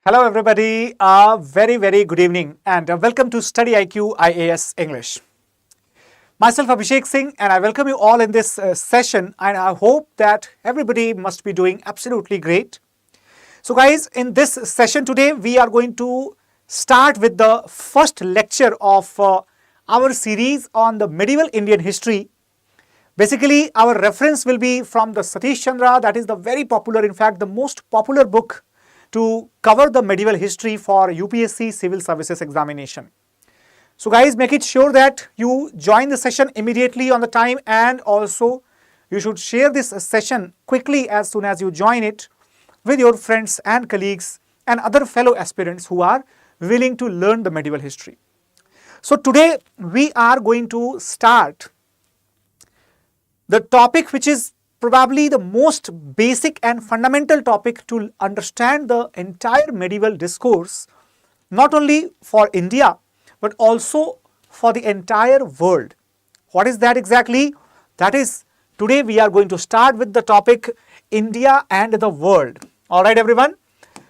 Hello everybody, very good evening and welcome to studyIQ IAS English. Myself Abhishek Singh and I welcome you all in this session and I hope that everybody must be doing absolutely great. So guys, in this session today we are going to start with the first lecture of our series on the medieval Indian history. Basically our reference will be from the Satish Chandra, that is the very popular, in fact the most popular book to cover the medieval history for UPSC Civil Services examination. So guys, make it sure that you join the session immediately on the time, and also you should share this session quickly as soon as you join it with your friends and colleagues and other fellow aspirants who are willing to learn the medieval history. So today we are going to start the topic which is probably the most basic and fundamental topic to understand the entire medieval discourse, not only for India but also for the entire world. What is that exactly? That is, today we are going to start with the topic India and the world. Alright everyone,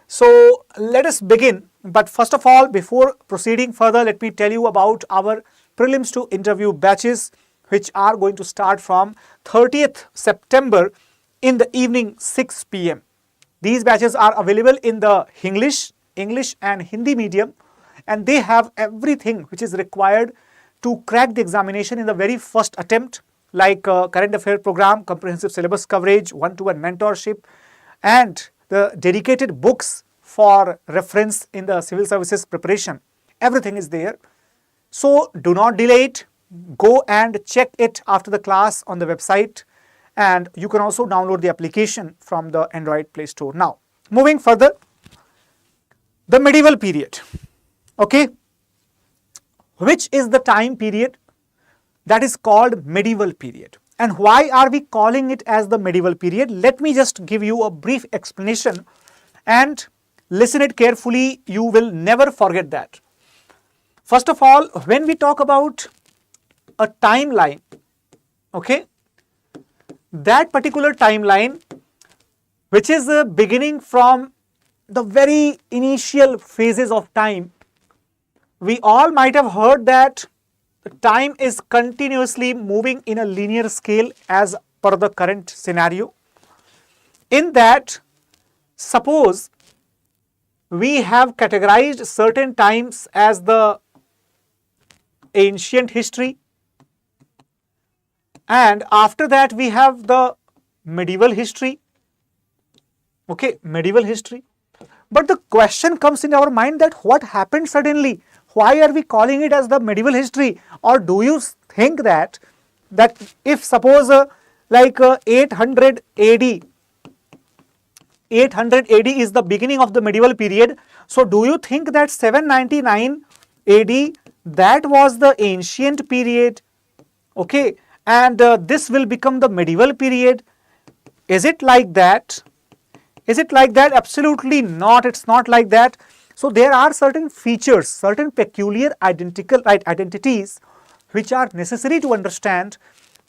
so let us begin. But first of all, before proceeding further, let me tell you about our prelims to interview batches, which are going to start from 30th September in the evening 6 p.m. These batches are available in the English and Hindi medium, and they have everything which is required to crack the examination in the very first attempt, like current affair program, comprehensive syllabus coverage, one-to-one mentorship, and the dedicated books for reference in the civil services preparation. Everything is there. So do not delay it. Go and check it after the class on the website, and you can also download the application from the Android Play Store. Now, moving further, the medieval period, okay, which is the time period that is called medieval period. And why are we calling it as the medieval period? Let me just give you a brief explanation and listen it carefully. You will never forget that. First of all, when we talk about a timeline, okay, that particular timeline which is beginning from the very initial phases of time, we all might have heard that time is continuously moving in a linear scale as per the current scenario. In that, suppose we have categorized certain times as the ancient history, and after that we have the medieval history, okay, medieval history. But the question comes in our mind that what happened suddenly? Why are we calling it as the medieval history? Or do you think that if suppose 800 AD is the beginning of the medieval period, so do you think that 799 AD that was the ancient period, okay, and this will become the medieval period? Is it like that? Is it like that? Absolutely not. It's not like that. So there are certain features, certain peculiar identities which are necessary to understand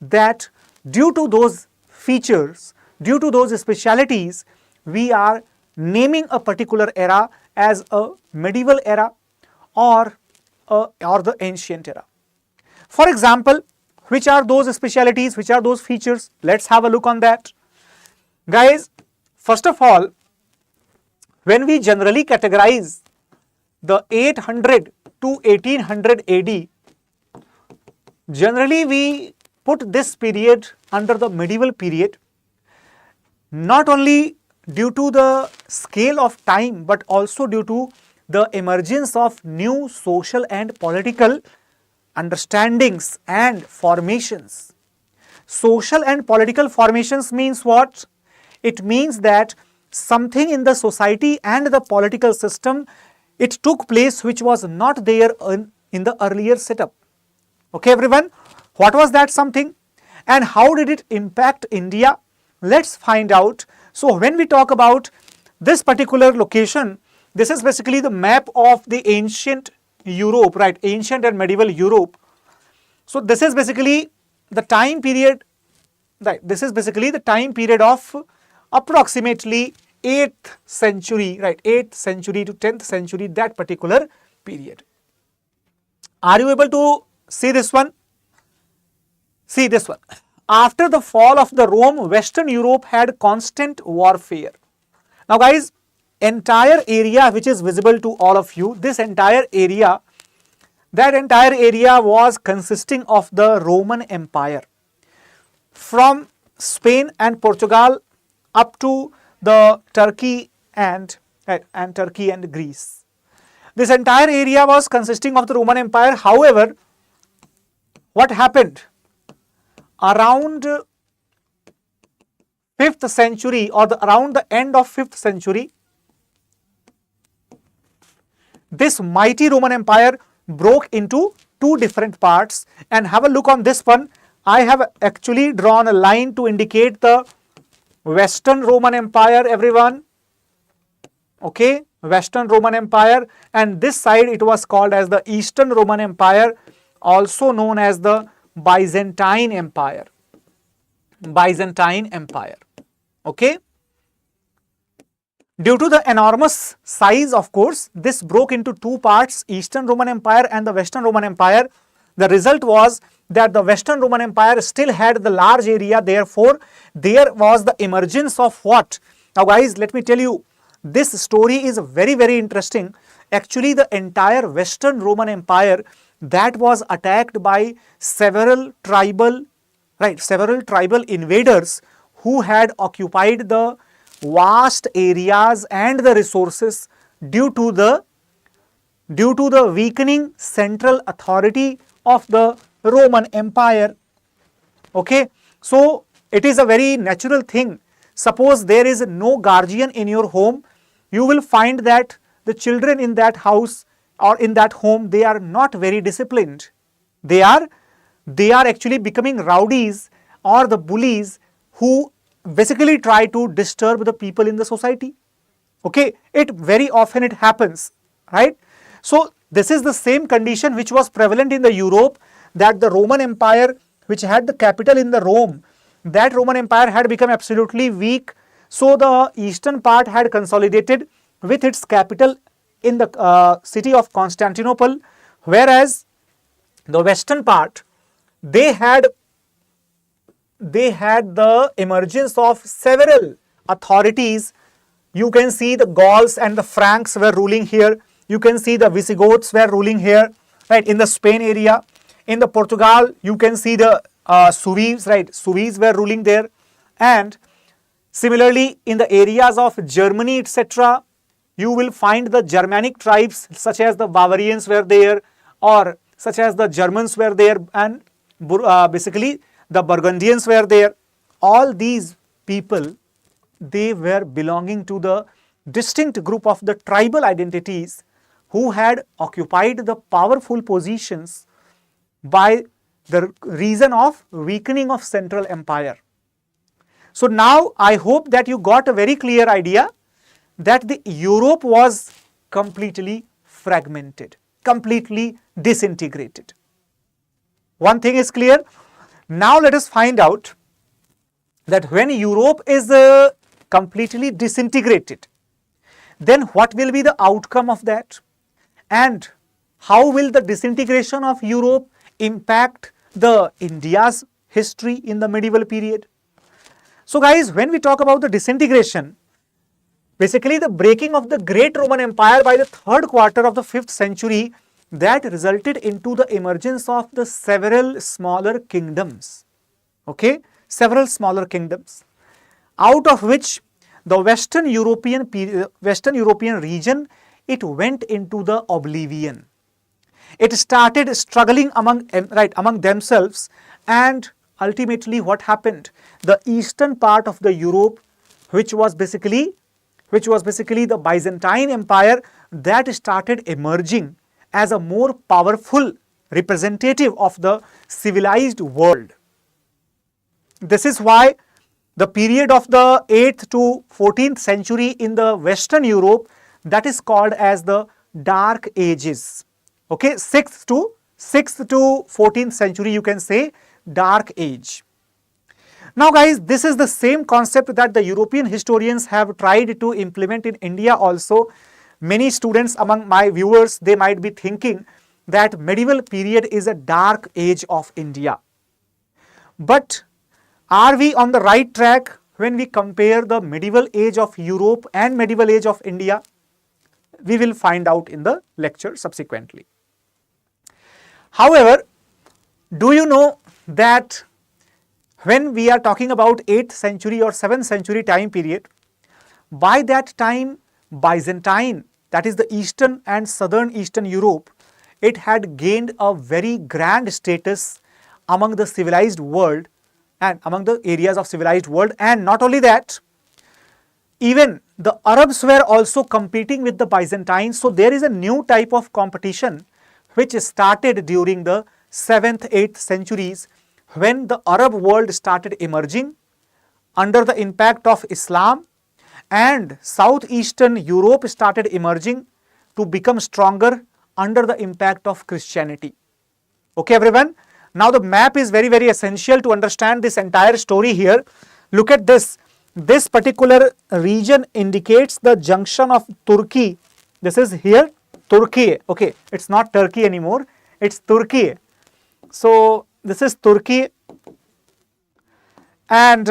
that due to those features, due to those specialities, we are naming a particular era as a medieval era or the ancient era. For example, which are those specialities, which are those features? Let's have a look on that. Guys, first of all, when we generally categorize the 800 to 1800 AD, generally we put this period under the medieval period, not only due to the scale of time but also due to the emergence of new social and political understandings and formations. Social and political formations means what? It means that something in the society and the political system, it took place which was not there in the earlier setup. Okay everyone, what was that something and how did it impact India? Let's find out. So when we talk about this particular location, this is basically the map of the ancient Europe, right? Ancient and medieval Europe. So this is basically the time period, right? This is basically the time period of approximately 8th century, right, 8th century to 10th century, that particular period. Are you able to see this one? See this one. After the fall of the Rome, Western Europe had constant warfare. Now guys, entire area which is visible to all of you, this entire area, that entire area was consisting of the Roman Empire. From Spain and Portugal up to the Turkey and Greece. This entire area was consisting of the Roman Empire. However, what happened? Around 5th century or around the end of 5th century, this mighty Roman Empire broke into two different parts. And have a look on this one. I have actually drawn a line to indicate the Western Roman Empire, everyone. Okay, Western Roman Empire, and this side it was called as the Eastern Roman Empire, also known as the Byzantine Empire. Byzantine Empire. Okay. Due to the enormous size, of course, this broke into two parts, Eastern Roman Empire and the Western Roman Empire. The result was that the Western Roman Empire still had the large area, therefore, there was the emergence of what? Now guys, let me tell you, this story is very, very interesting. Actually, the entire Western Roman Empire, that was attacked by several tribal invaders who had occupied the vast areas and the resources due to the weakening central authority of the Roman Empire. Okay, so it is a very natural thing. Suppose there is no guardian in your home, you will find that the children in that house or in that home, they are not very disciplined. They are actually becoming rowdies or the bullies who basically try to disturb the people in the society. Okay, it very often it happens, right? So this is the same condition which was prevalent in the Europe, that the Roman Empire, which had the capital in the Rome, that Roman Empire had become absolutely weak. So the eastern part had consolidated with its capital in the city of Constantinople, whereas the western part, they had the emergence of several authorities. You can see the Gauls and the Franks were ruling here. You can see the Visigoths were ruling here, right, in the Spain area. In the Portugal, you can see the Sueves, right, Sueves were ruling there. And similarly, in the areas of Germany, etc., you will find the Germanic tribes such as the Bavarians were there, or such as the Germans were there, and basically the Burgundians were there. All these people, they were belonging to the distinct group of the tribal identities who had occupied the powerful positions by the reason of weakening of Central Empire. So now I hope that you got a very clear idea that the Europe was completely fragmented, completely disintegrated. One thing is clear. Now let us find out that when Europe is completely disintegrated, then what will be the outcome of that? And how will the disintegration of Europe impact the India's history in the medieval period? So guys, when we talk about the disintegration, basically the breaking of the great Roman Empire by the third quarter of the 5th century, that resulted into the emergence of the several smaller kingdoms. Okay, several smaller kingdoms, out of which the Western European region, it went into the oblivion. It started struggling among themselves, and ultimately what happened? The eastern part of the Europe, which was basically the Byzantine Empire, that started emerging as a more powerful representative of the civilized world. This is why the period of the 8th to 14th century in the Western Europe, that is called as the Dark Ages. Okay, 6th to 14th century, you can say Dark Age. Now guys, this is the same concept that the European historians have tried to implement in India also. Many students among my viewers, they might be thinking that medieval period is a dark age of India. But are we on the right track when we compare the medieval age of Europe and medieval age of India? We will find out in the lecture subsequently. However, do you know that when we are talking about 8th century or 7th century time period, by that time Byzantine, that is the Eastern and Southern Eastern Europe, it had gained a very grand status among the civilized world and among the areas of civilized world. And not only that, even the Arabs were also competing with the Byzantines. So there is a new type of competition which started during the 7th, 8th centuries, when the Arab world started emerging under the impact of Islam, and southeastern Europe started emerging to become stronger under the impact of Christianity. Okay everyone, now the map is very essential to understand this entire story here. Look at this. This particular region indicates the junction of Turkey. This is here Turkey. Okay, it's not Turkey anymore, it's Turkey. So this is Turkey, and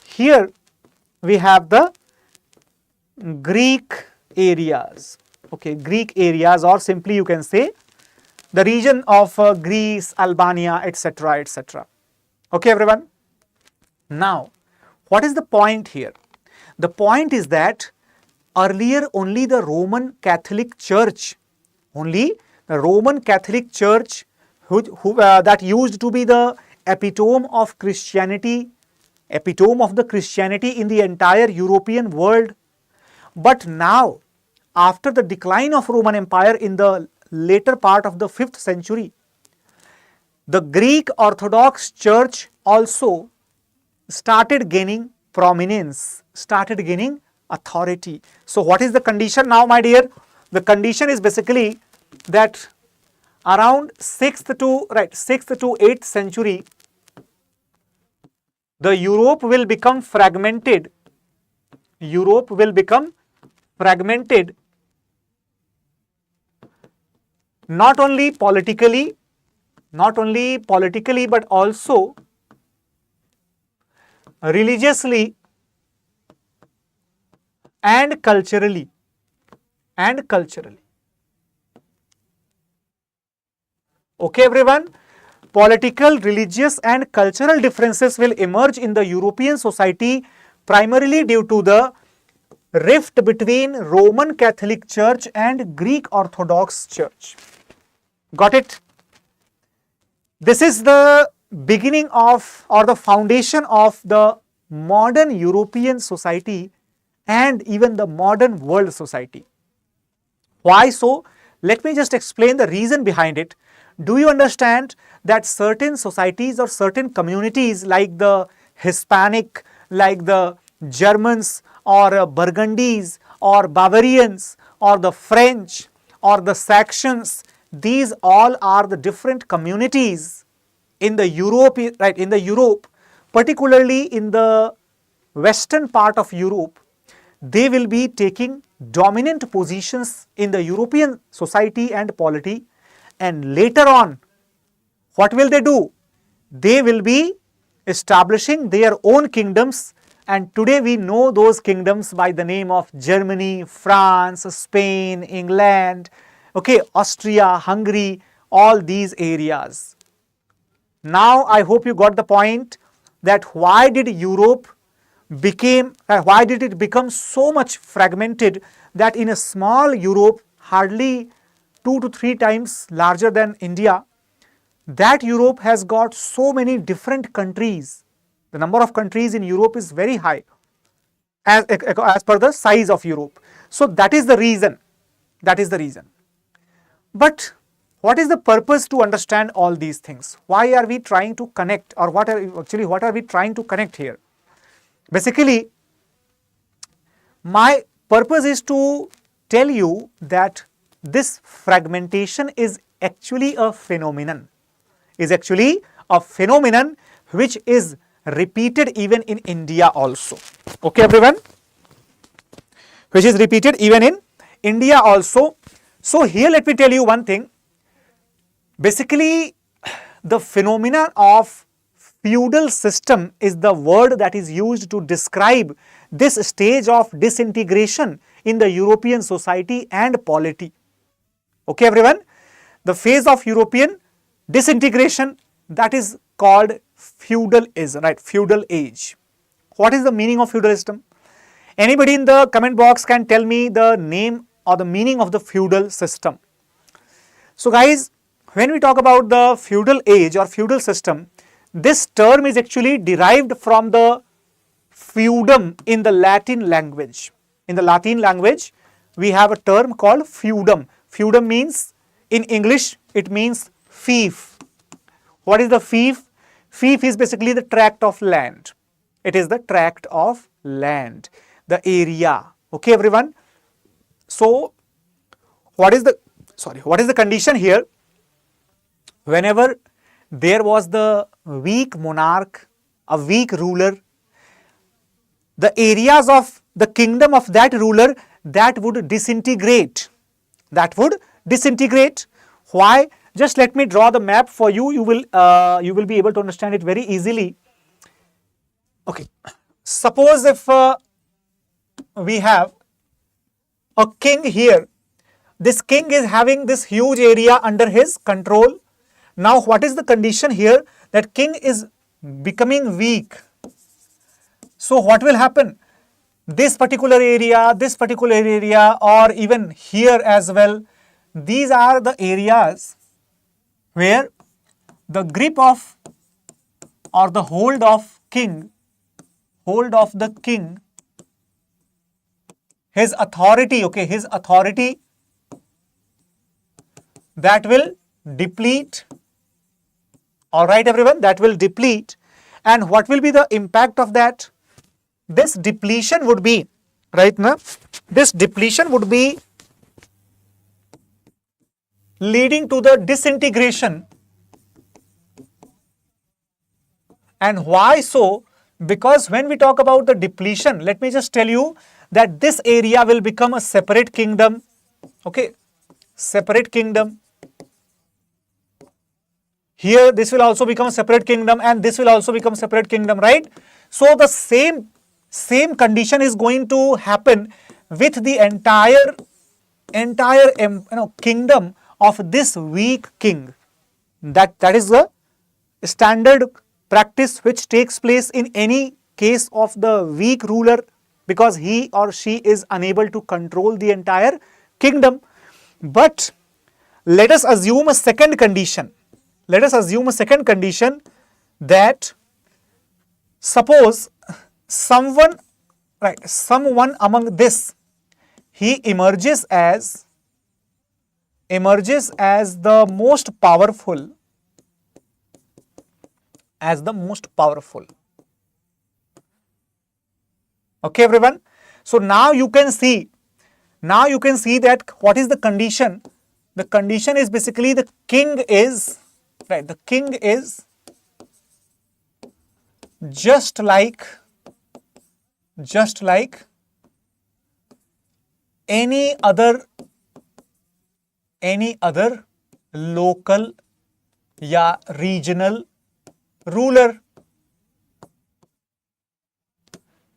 here we have the Greek areas. Okay, Greek areas, or simply you can say the region of Greece, Albania, etc., etc. Okay everyone. Now what is the point here? The point is that earlier only the Roman Catholic Church, that used to be the epitome of Christianity, epitome of the Christianity in the entire European world. But now, after the decline of Roman Empire in the later part of the 5th century, the Greek Orthodox Church also started gaining prominence, started gaining authority. So what is the condition now, my dear? The condition is basically that around 6th to 8th century, the Europe will become fragmented. Europe will become fragmented not only politically but also religiously and culturally. Okay everyone, political, religious and cultural differences will emerge in the European society primarily due to the rift between Roman Catholic Church and Greek Orthodox Church. Got it? This is the beginning of, or the foundation of, the modern European society and even the modern world society. Why so? Let me just explain the reason behind it. Do you understand that certain societies or certain communities like the Hispanic, like the Germans or Burgundies or Bavarians or the French or the Saxons, these all are the different communities in the Europe, right? In the Europe, particularly in the western part of Europe, they will be taking dominant positions in the European society and polity, and later on, what will they do? They will be establishing their own kingdoms, and today we know those kingdoms by the name of Germany, France, Spain, England, okay, Austria, Hungary, all these areas. Now I hope you got the point that why did it become so much fragmented that in a small Europe, hardly 2 to 3 times larger than India, that Europe has got so many different countries. The number of countries in Europe is very high as per the size of Europe. So that is the reason. But what is the purpose to understand all these things? Why are we trying to connect, or what are we trying to connect here? Basically, my purpose is to tell you that this fragmentation is actually a phenomenon, which is repeated even in India also. Okay, everyone? Which is repeated even in India also. So here let me tell you one thing. Basically, the phenomenon of feudal system is the word that is used to describe this stage of disintegration in the European society and polity. Okay, everyone? The phase of European disintegration, that is called feudalism, right? Feudal age. What is the meaning of feudal system? Anybody in the comment box can tell me the name or the meaning of the feudal system. So guys, when we talk about the feudal age or feudal system, this term is actually derived from the feudum in the Latin language. In the Latin language, we have a term called feudum. Feudum means, in English, it means fief. What is the fief? Fief is basically the tract of land. It is the tract of land, the area. Okay, everyone? So, what is the condition here? Whenever there was the weak monarch, a weak ruler, the areas of the kingdom of that ruler, that would disintegrate. That would disintegrate. Why? Just let me draw the map for you. You will be able to understand it very easily. Okay. Suppose if we have a king here. This king is having this huge area under his control. Now, what is the condition here? That king is becoming weak. So, what will happen? This particular area, or even here as well, these are the areas where the grip of or the hold of the king, his authority, okay, his authority, that will deplete. Alright, everyone, that will deplete. And what will be the impact of that? This depletion would be, right now, this depletion would be leading to the disintegration. And why so? Because when we talk about the depletion, let me just tell you that this area will become a separate kingdom. Okay, separate kingdom. Here, this will also become a separate kingdom, and this will also become separate kingdom, right? So, the same condition is going to happen with the entire kingdom of this weak king. That is the standard practice which takes place in any case of the weak ruler, because he or she is unable to control the entire kingdom. But let us assume a second condition. Let us assume a second condition, that suppose someone among this, he emerges as the most powerful, Okay, everyone. So now you can see that what is the condition? The condition is basically the king is, right, the king is just like any other local या regional ruler,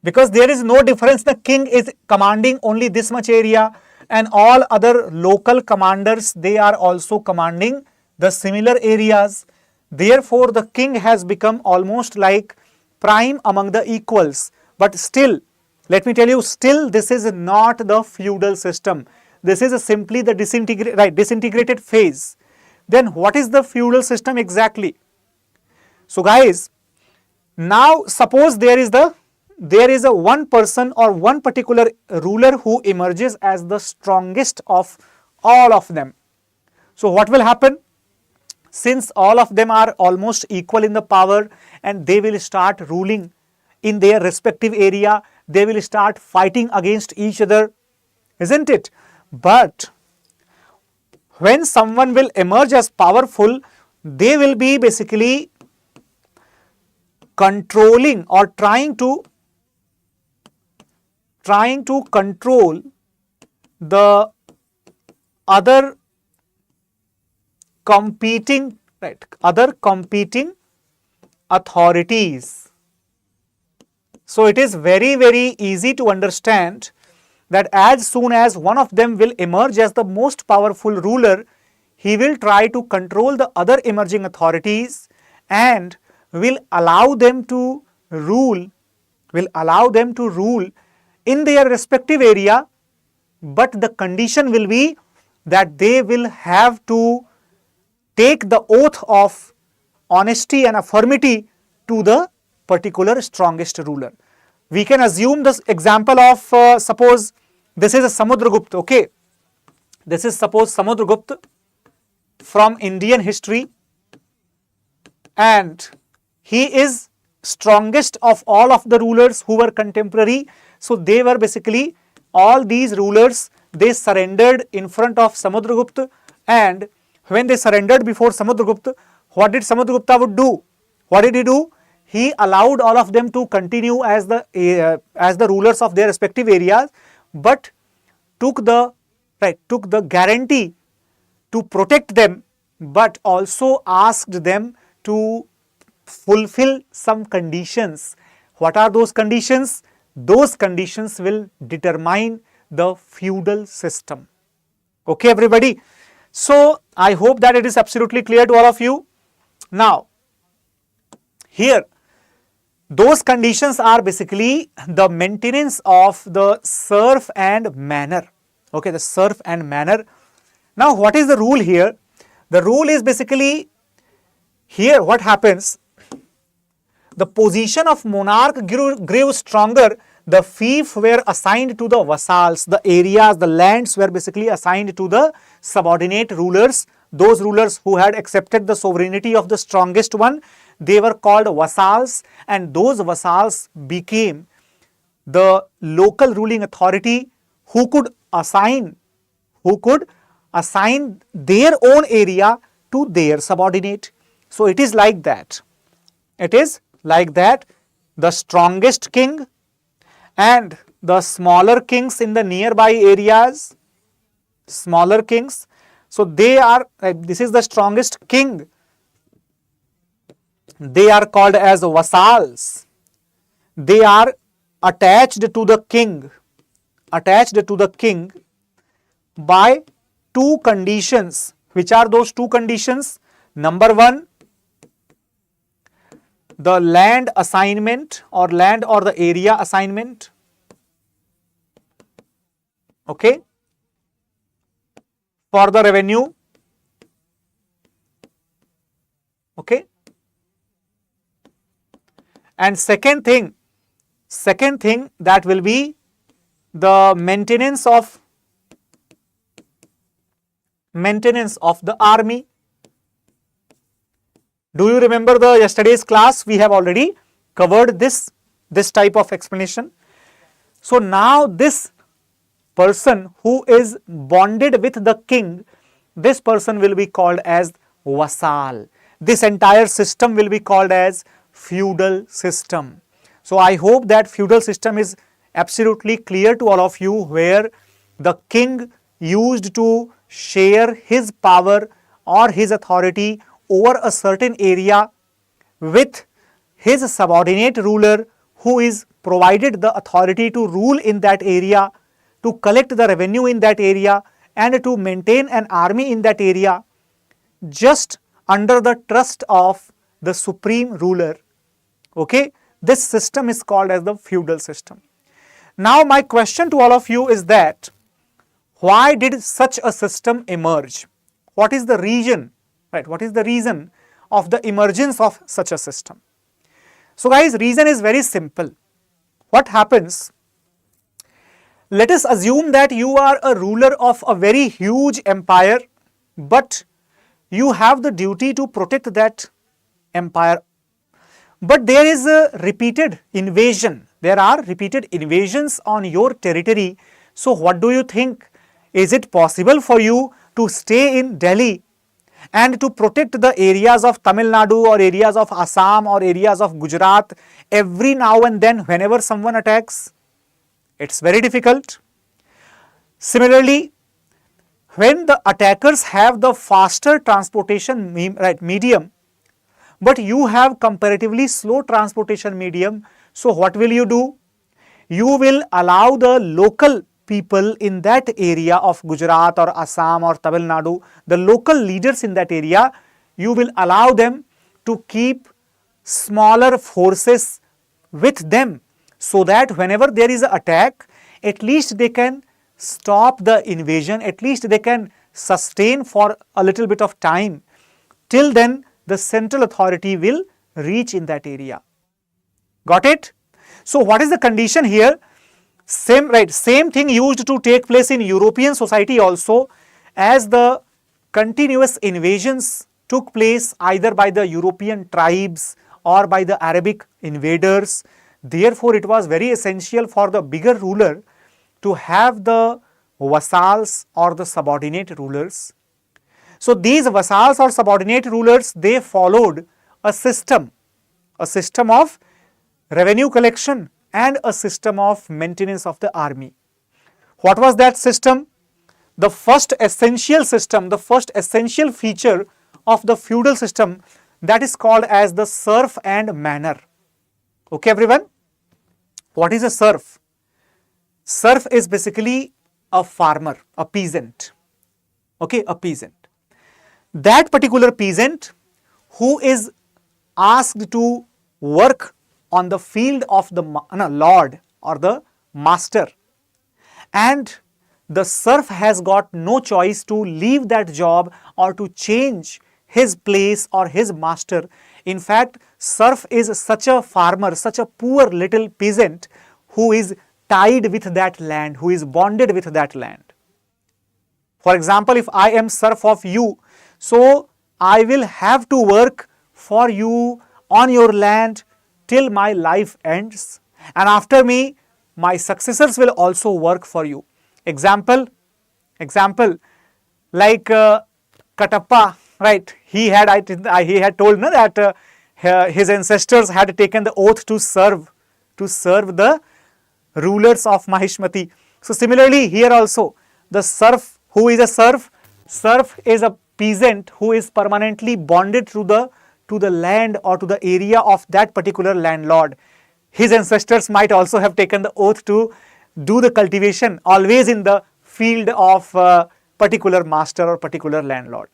because there is no difference. The king is commanding only this much area, and all other local commanders, they are also commanding the similar areas. Therefore, the king has become almost like prime among the equals. But still, let me tell you, still this is not the feudal system. This is simply the disintegrated phase. Then what is the feudal system exactly? So guys, now suppose there is a one person or one particular ruler who emerges as the strongest of all of them. So what will happen? Since all of them are almost equal in the power, and they will start ruling in their respective area, they will start fighting against each other, isn't it? But when someone will emerge as powerful, they will be basically controlling or trying to control the other competing authorities. So it is very, very easy to understand that as soon as one of them will emerge as the most powerful ruler, he will try to control the other emerging authorities and will allow them to rule in their respective area, but the condition will be that they will have to take the oath of honesty and affirmity to the particular strongest ruler. We can assume this example of suppose this is a Samudragupta, okay? This is suppose Samudragupta from Indian history, and he is strongest of all of the rulers who were contemporary. So they were basically all these rulers, they surrendered in front of Samudragupta, and when they surrendered before Samudragupta, what did Samudragupta would do? What did he do? He allowed all of them to continue as the rulers of their respective areas, but took the guarantee to protect them, but also asked them to fulfill some conditions. What are those conditions? Those conditions will determine the feudal system. Okay, everybody. So I hope that it is absolutely clear to all of you. Now, here, those conditions are basically the maintenance of the serf and manor. Okay, the serf and manor. Now, what is the rule here? The rule is basically here what happens, the position of monarch grew stronger, the fief were assigned to the vassals, the areas, the lands were basically assigned to the subordinate rulers, those rulers who had accepted the sovereignty of the strongest one, they were called vassals, and those vassals became the local ruling authority who could assign their own area to their subordinate. So it is like that. It is like that. The strongest king and the smaller kings in the nearby areas, smaller kings. So they are, this is the strongest king. They are called as vassals. They are attached to the king by two conditions. Which are those two conditions? Number one, the land assignment or the area assignment. Okay, for the revenue. Okay, and second thing that will be the maintenance of the army. Do you remember the yesterday's class? We have already covered this type of explanation. So now this person who is bonded with the king, this person will be called as vassal. This entire system will be called as feudal system. So I hope that feudal system is absolutely clear to all of you, where the king used to share his power or his authority over a certain area with his subordinate ruler, who is provided the authority to rule in that area, to collect the revenue in that area, and to maintain an army in that area, just under the trust of the supreme ruler. Okay, this system is called as the feudal system. Now my question to all of you is that, why did such a system emerge? What is the reason? Right? What is the reason of the emergence of such a system? So guys, reason is very simple. What happens? Let us assume that you are a ruler of a very huge empire, but you have the duty to protect that empire. But there is a repeated invasion. There are repeated invasions on your territory. So what do you think? Is it possible for you to stay in Delhi and to protect the areas of Tamil Nadu or areas of Assam or areas of Gujarat every now and then whenever someone attacks? It's very difficult. Similarly, when the attackers have the faster transportation medium, but you have comparatively slow transportation medium, so what will you do? You will allow the local people in that area of Gujarat or Assam or Tamil Nadu, the local leaders in that area, you will allow them to keep smaller forces with them, so that whenever there is an attack, at least they can stop the invasion, at least they can sustain for a little bit of time. Till then, the central authority will reach in that area. Got it? So what is the condition here? Same thing used to take place in European society also, as the continuous invasions took place either by the European tribes or by the Arabic invaders. Therefore, it was very essential for the bigger ruler to have the vassals or the subordinate rulers. So these vassals or subordinate rulers, they followed a system of revenue collection and a system of maintenance of the army. What was that system? The first essential system, the first essential feature of the feudal system, that is called as the serf and manor. Okay, everyone? What is a serf? Serf is basically a farmer, a peasant. Okay, a peasant. That particular peasant who is asked to work on the field of the lord or the master, and the serf has got no choice to leave that job or to change his place or his master. In fact, serf is such a farmer, such a poor little peasant who is tied with that land, who is bonded with that land. For example, if I am serf of you, so I will have to work for you on your land till my life ends, and after me, my successors will also work for you. Example, like Katappa, right? He had told that his ancestors had taken the oath to serve the rulers of Mahishmati. So similarly, here also the serf, who is a serf? Serf is a peasant who is permanently bonded to the land or to the area of that particular landlord. His ancestors might also have taken the oath to do the cultivation always in the field of particular master or particular landlord.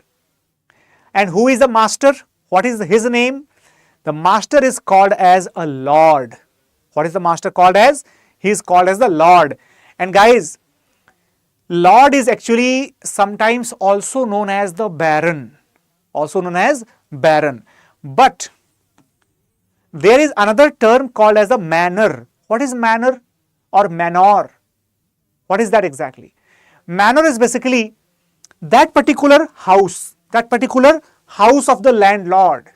And who is the master? What is his name? The master is called as a lord. What is the master called as? He is called as the lord. And guys, lord is actually sometimes also known as the baron. But there is another term called as the manor. What is manor or manor? What is that exactly? Manor is basically that particular house of the landlord,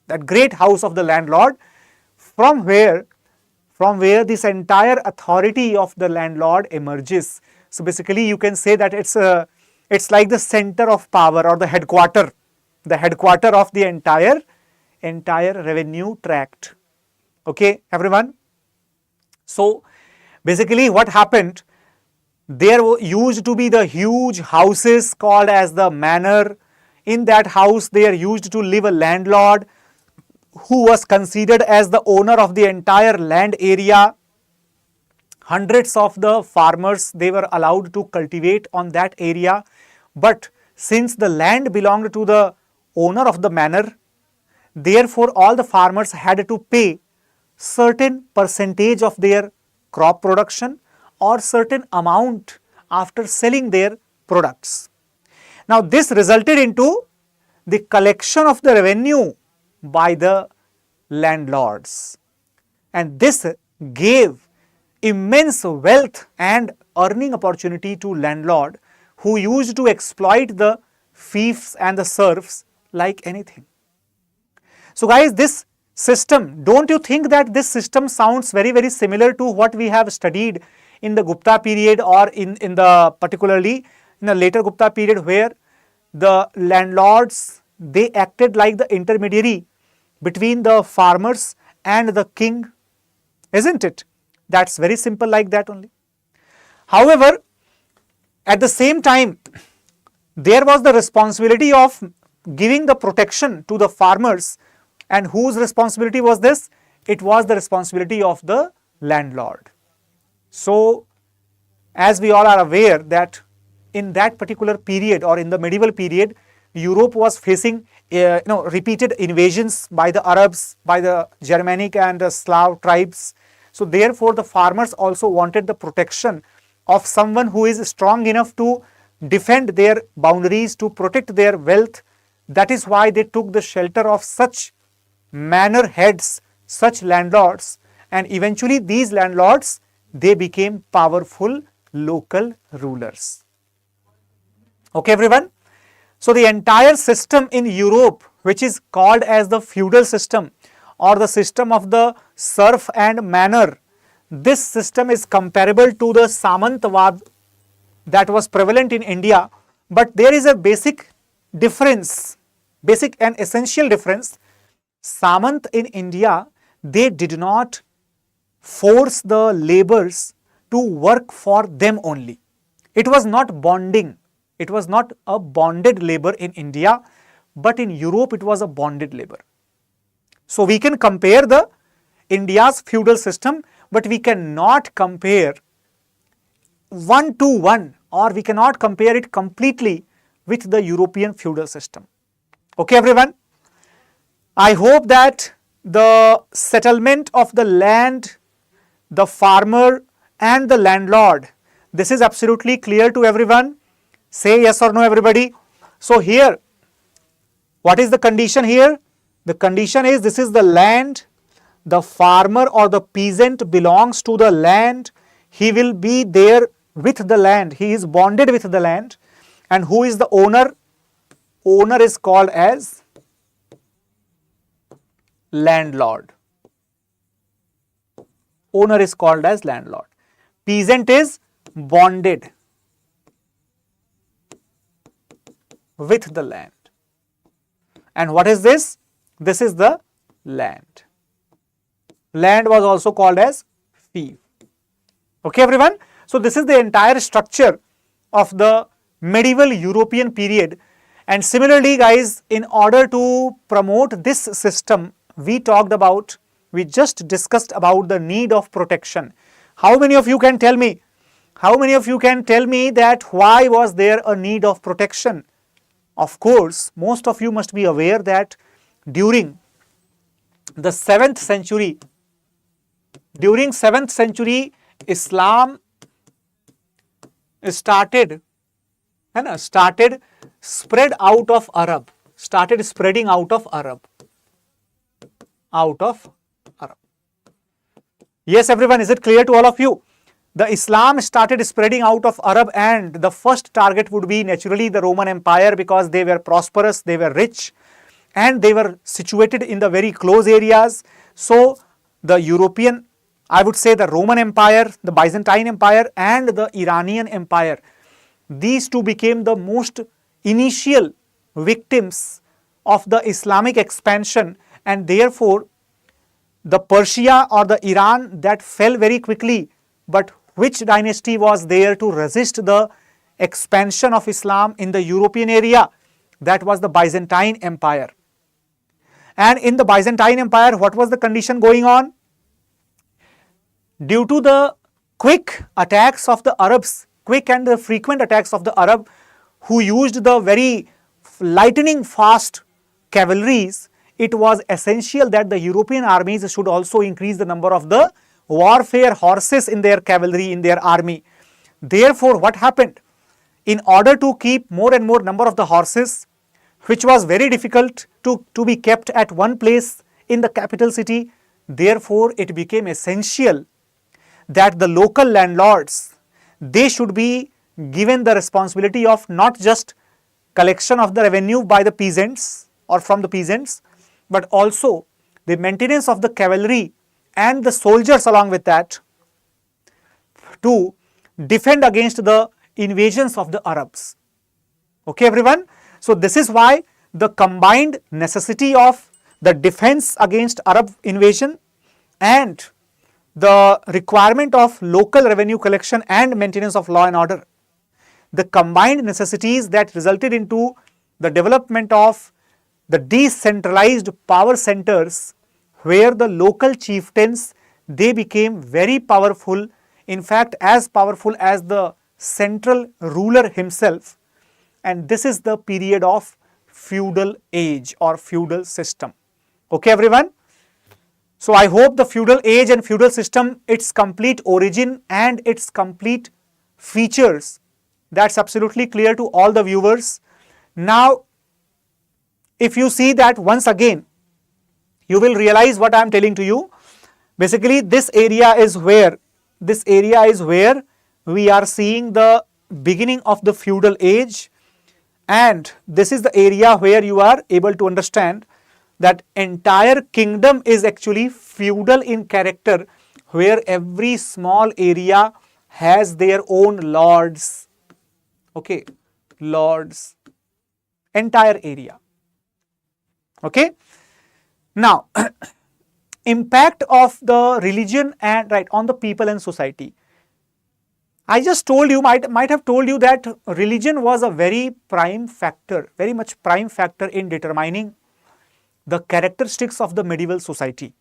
that great house of the landlord, from where this entire authority of the landlord emerges. So basically you can say that it's like the center of power or the headquarter of the entire revenue tract. Okay, everyone? So basically what happened, there used to be the huge houses called as the manor. In that house there used to live a landlord who was considered as the owner of the entire land area. Hundreds of the farmers, they were allowed to cultivate on that area, but since the land belonged to the owner of the manor, therefore all the farmers had to pay certain percentage of their crop production or certain amount after selling their products. Now this resulted into the collection of the revenue by the landlords, and this gave immense wealth and earning opportunity to landlord who used to exploit the fiefs and the serfs like anything. So guys, this system, don't you think that this system sounds very, very similar to what we have studied in the Gupta period, or in the particularly in the later Gupta period, where the landlords, they acted like the intermediary between the farmers and the king, isn't it? That's very simple like that only. However, at the same time, there was the responsibility of giving the protection to the farmers, and whose responsibility was this? It was the responsibility of the landlord. So, as we all are aware that in that particular period or in the medieval period, Europe was facing repeated invasions by the Arabs, by the Germanic and Slav tribes. So therefore the farmers also wanted the protection of someone who is strong enough to defend their boundaries, to protect their wealth. That is why they took the shelter of such manor heads, such landlords, and eventually these landlords, they became powerful local rulers. Okay everyone? So the entire system in Europe, which is called as the feudal system or the system of the serf and manor, this system is comparable to the Samantavad that was prevalent in India, but there is a basic difference, basic and essential difference. Samant in India, they did not force the laborers to work for them only. It was not bonding. It was not a bonded labor in India, but in Europe it was a bonded labor. So we can compare the India's feudal system, but we cannot compare one to one, or we cannot compare it completely with the European feudal system. Okay everyone? I hope that the settlement of the land, the farmer and the landlord, this is absolutely clear to everyone. Say yes or no everybody. So here, what is the condition here? The condition is, this is the land, the farmer or the peasant belongs to the land, he will be there with the land, he is bonded with the land. And who is the owner? Owner is called as landlord. Owner is called as landlord. Peasant is bonded with the land. And what is this? This is the land. Land was also called as fief. Okay everyone? So this is the entire structure of the medieval European period. And similarly guys, in order to promote this system, we just discussed about the need of protection. How many of you can tell me? How many of you can tell me that why was there a need of protection? Of course, most of you must be aware that during the 7th century, Islam started spreading out of Arab. Yes everyone, is it clear to all of you? The Islam started spreading out of Arab, and the first target would be naturally the Roman Empire, because they were prosperous, they were rich, and they were situated in the very close areas. So the European, I would say the Roman Empire, the Byzantine Empire and the Iranian Empire, these two became the most initial victims of the Islamic expansion, and therefore the Persia or the Iran, that fell very quickly. But which dynasty was there to resist the expansion of Islam in the European area? That was the Byzantine Empire. And in the Byzantine Empire, what was the condition going on? Due to the quick attacks of the Arabs, quick and the frequent attacks of the Arab, who used the very lightning fast cavalries, it was essential that the European armies should also increase the number of the warfare horses in their cavalry, in their army. Therefore, what happened? In order to keep more and more number of the horses, which was very difficult to be kept at one place in the capital city, therefore it became essential that the local landlords, they should be given the responsibility of not just collection of the revenue by the peasants or from the peasants, but also the maintenance of the cavalry and the soldiers along with that, to defend against the invasions of the Arabs. Okay everyone? So this is why the combined necessity of the defense against Arab invasion and the requirement of local revenue collection and maintenance of law and order, the combined necessities that resulted into the development of the decentralized power centers, where the local chieftains, they became very powerful, in fact as powerful as the central ruler himself, and this is the period of feudal age or feudal system. Okay everyone? So I hope the feudal age and feudal system, its complete origin and its complete features, that's absolutely clear to all the viewers. Now if you see that once again, you will realize what I am telling to you. Basically this area is where we are seeing the beginning of the feudal age, and this is the area where you are able to understand that entire kingdom is actually feudal in character, where every small area has their own lords. Okay, lords, entire area. Okay. Now impact of the religion and on the people and society. I just told you, might have told you that religion was a very much prime factor in determining the characteristics of the medieval society.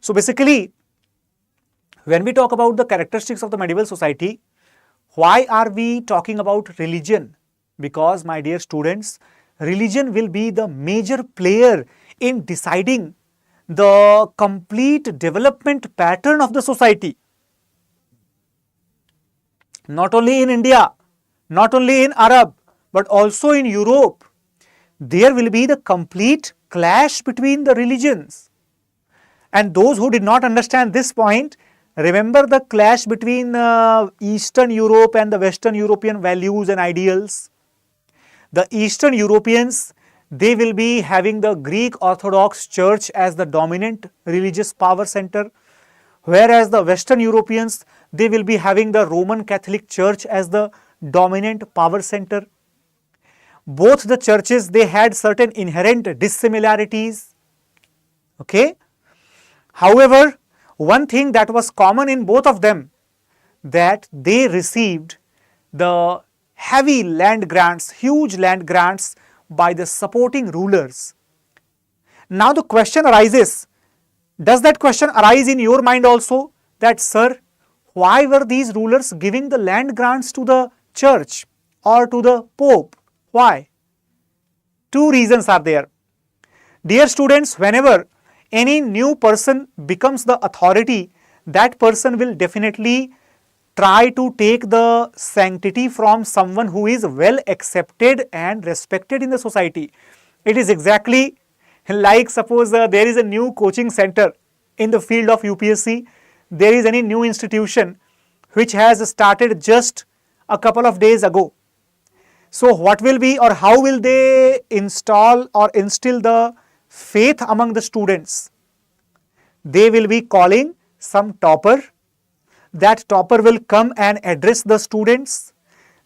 So basically, when we talk about the characteristics of the medieval society, why are we talking about religion? Because my dear students, religion will be the major player in deciding the complete development pattern of the society. Not only in India, not only in Arab, but also in Europe, there will be the complete clash between the religions. And those who did not understand this point, remember the clash between Eastern Europe and the Western European values and ideals. The Eastern Europeans, they will be having the Greek Orthodox Church as the dominant religious power center, whereas the Western Europeans, they will be having the Roman Catholic Church as the dominant power center. Both the churches, they had certain inherent dissimilarities. Okay. However, one thing that was common in both of them, that they received the heavy land grants, huge land grants by the supporting rulers. Now the question arises, does that question arise in your mind also, that sir, why were these rulers giving the land grants to the church or to the Pope? Why? Two reasons are there. Dear students, whenever any new person becomes the authority, that person will definitely try to take the sanctity from someone who is well accepted and respected in the society. It is exactly like, suppose there is a new coaching center in the field of UPSC, there is any new institution which has started just a couple of days ago. So what will be, or how will they install or instill the faith among the students? They will be calling some topper. That topper will come and address the students.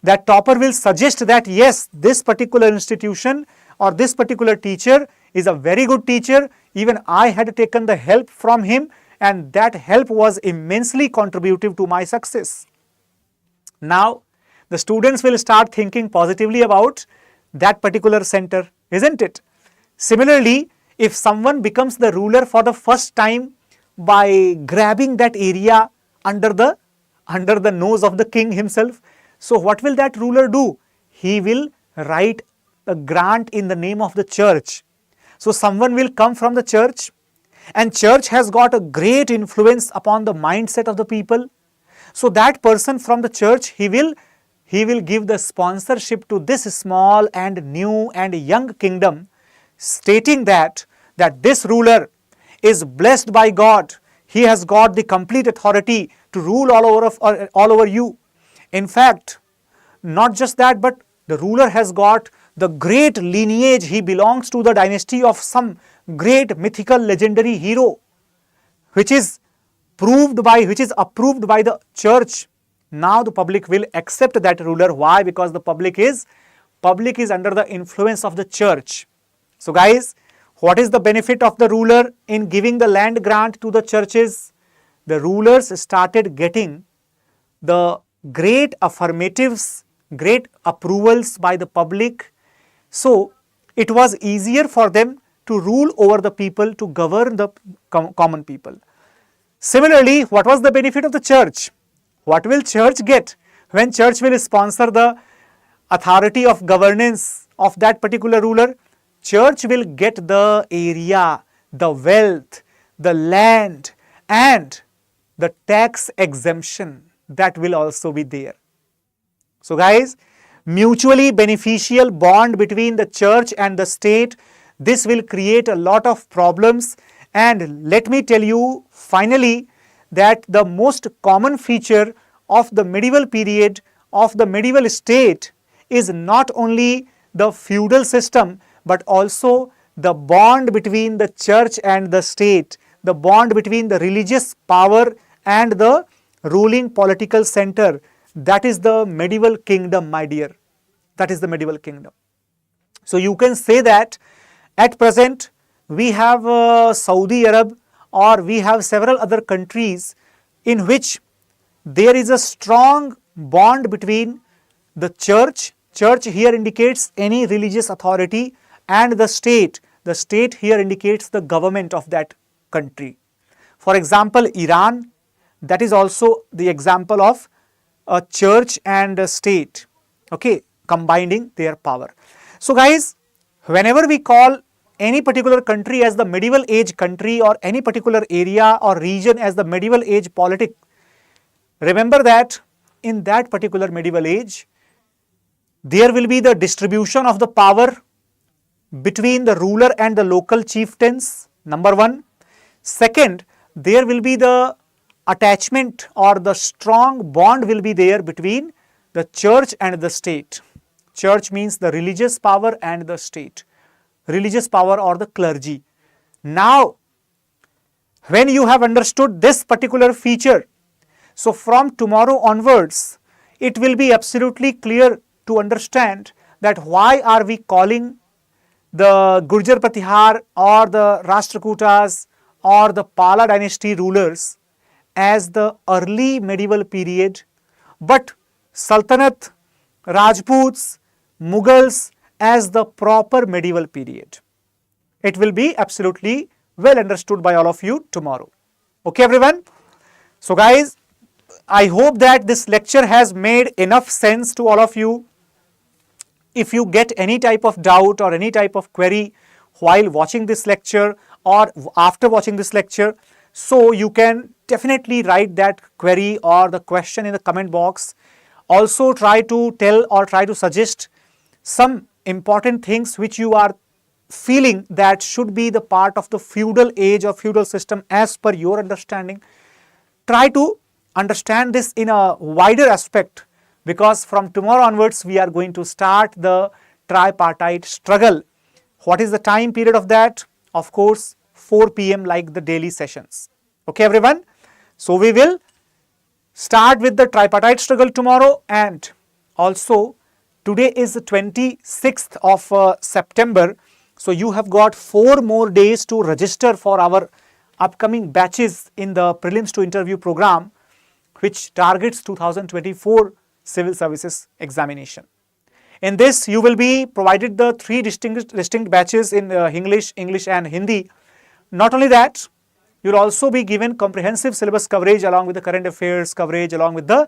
That topper will suggest that yes, this particular institution or this particular teacher is a very good teacher. Even I had taken the help from him, and that help was immensely contributive to my success. Now the students will start thinking positively about that particular center, isn't it? Similarly, if someone becomes the ruler for the first time by grabbing that area under the nose of the king himself, so what will that ruler do? He will write a grant in the name of the church. So someone will come from the church, and church has got a great influence upon the mindset of the people. So that person from the church, he will give the sponsorship to this small and new and young kingdom, stating that this ruler is blessed by God. He has got the complete authority to rule all over you. In fact, not just that, but the ruler has got the great lineage. He belongs to the dynasty of some great mythical legendary hero, which is approved by the church. Now the public will accept that ruler. Why? Because the public is public is under the influence of the church. So guys, what is the benefit of the ruler in giving the land grant to the churches? The rulers started getting the great affirmatives, great approvals by the public. So it was easier for them to rule over the people, to govern the common people. Similarly, what was the benefit of the church? What will church get when church will sponsor the authority of governance of that particular ruler? Church will get the area, the wealth, the land, and the tax exemption that will also be there. So guys, mutually beneficial bond between the church and the state, this will create a lot of problems. And let me tell you finally that the most common feature of the medieval period, of the medieval state, is not only the feudal system but also the bond between the church and the state, the bond between the religious power and the ruling political center. That is the medieval kingdom, my dear. That is the medieval kingdom. So you can say that at present we have Saudi Arab, or we have several other countries in which there is a strong bond between the church. Church here indicates any religious authority, and the state. The state here indicates the government of that country. For example, Iran, that is also the example of a church and a state, okay, combining their power. So guys, whenever we call any particular country as the medieval age country, or any particular area or region as the medieval age politic, remember that in that particular medieval age, there will be the distribution of the power between the ruler and the local chieftains, number one. Second, there will be the attachment, or the strong bond will be there between the church and the state. Church means the religious power, and the state, religious power or the clergy. Now, when you have understood this particular feature, so from tomorrow onwards, it will be absolutely clear to understand that why are we calling the Gurjar Pratihar or the Rashtrakutas or the Pala dynasty rulers as the early medieval period, but Sultanate, Rajputs, Mughals as the proper medieval period. It will be absolutely well understood by all of you tomorrow. Okay everyone? So guys, I hope that this lecture has made enough sense to all of you. If you get any type of doubt or any type of query while watching this lecture or after watching this lecture, so you can definitely write that query or the question in the comment box. Also try to tell or try to suggest some important things which you are feeling that should be the part of the feudal age or feudal system as per your understanding. Try to understand this in a wider aspect, because from tomorrow onwards we are going to start the tripartite struggle. What is the time period of that? Of course, 4 p.m. like the daily sessions. Okay everyone? So we will start with the tripartite struggle tomorrow, and also today is the 26th of September. So you have got 4 more days to register for our upcoming batches in the prelims to interview program, which targets 2024 civil services examination. In this, you will be provided the 3 distinct batches in English and Hindi. Not only that, you will also be given comprehensive syllabus coverage along with the current affairs coverage, along with the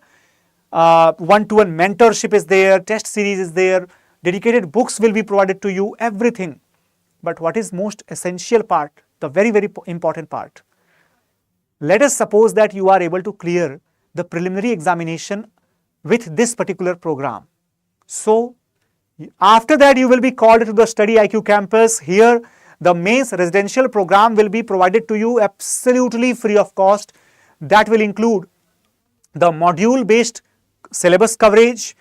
one-to-one mentorship is there, test series is there, dedicated books will be provided to you, everything. But what is most essential part, the very important part, let us suppose that you are able to clear the preliminary examination with this particular program. So after that you will be called to the studyIQ campus. Here the mains residential program will be provided to you absolutely free of cost. That will include the module based syllabus coverage,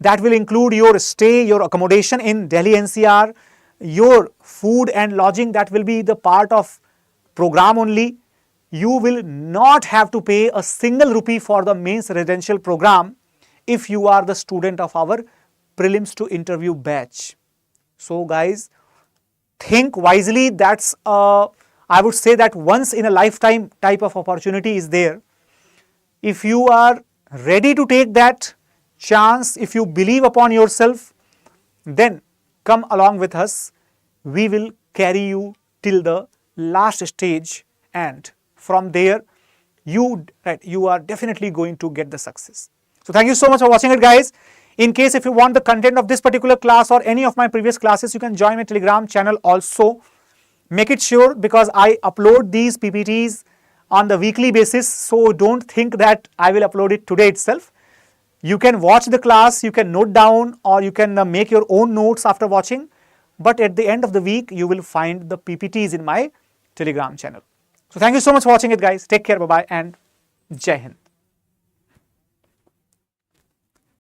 that will include your stay, your accommodation in Delhi NCR, your food and lodging, that will be the part of program only. You will not have to pay a single rupee for the mains residential program if you are the student of our prelims to interview batch. So guys, think wisely. That's I would say that once in a lifetime type of opportunity is there. If you are ready to take that chance, if you believe upon yourself, then come along with us. We will carry you till the last stage, and from there you are definitely going to get the success. So thank you so much for watching it, guys. In case if you want the content of this particular class or any of my previous classes, you can join my Telegram channel also. Make it sure, because I upload these PPTs on the weekly basis, so don't think that I will upload it today itself. You can watch the class, you can note down, or you can make your own notes after watching, but at the end of the week you will find the PPTs in my Telegram channel. So thank you so much for watching it, guys. Take care, bye bye, and Jai Hind.